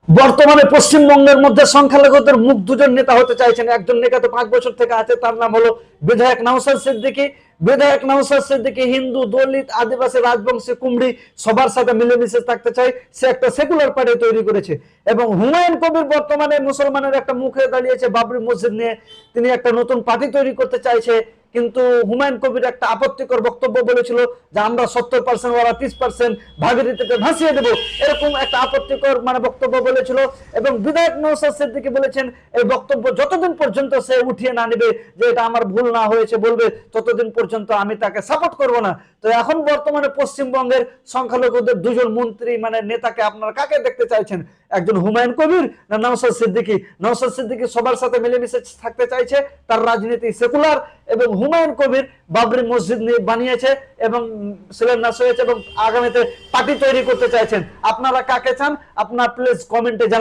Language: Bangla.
বর্তমানে পশ্চিমবঙ্গের মধ্যে সংখ্যালঘুদের মুখ দুজন নেতা হতে চাইছেন। একজন নেতা তো 5 বছর থেকে আছে, তার নাম হলো বিধায়ক নওশাদ সিদ্দিকী। বিধায়ক নওশাদ সিদ্দিকী হিন্দু, দলিত, আদিবাসী, রাজবংশী, কুমড়ি সবার সাথে মিলেমিশে থাকতে চায়। সে একটা সেকুলার পার্টি তৈরি করেছে। এবং হুমায়ুন কবির বর্তমানে মুসলমানের একটা মুখে দাঁড়িয়েছে বাবরি মসজিদ নিয়ে, তিনি একটা নতুন পার্টি তৈরি করতে চাইছে। কিন্তু হুমায়ুন কবির একটা আপত্তিকর বক্তব্য বলেছিল যে আমরা 70% ওরা 30% ভাগীরথীতে ভাসিয়ে দেব, এরকম একটা আপত্তিকর বক্তব্য বলেছিল। এবং বিধায়ক নওশাদ সিদ্দিকী বলেছেন এই বক্তব্য যতদিন পর্যন্ত সে উঠিয়ে না নেবে যে এটা আমার ভুল না হয়েছে বলবে, ততদিন পর্যন্ত আমি তাকে সাপোর্ট করব না। তো এখন বর্তমানে পশ্চিমবঙ্গের সংখ্যালঘুদের দুজন মন্ত্রী নেতাকে আপনারা কাকে দেখতে চাইছেন? একজন হুমায়ুন কবির না নওশাদ সিদ্দিকী? নওশাদ সিদ্দিকী সবার সাথে মিলেমিশে থাকতে চাইছে, তার রাজনীতি সেকুলার। এবং হুমায়ুন কবির বাবরি মসজিদ নিয়ে বানিয়েছে এবং শিলান্যাস হয়েছে এবং আগামীতে পার্টি তৈরি করতে চাইছেন। আপনারা কাকে চান? আপনারা প্লিজ কমেন্টে জানান।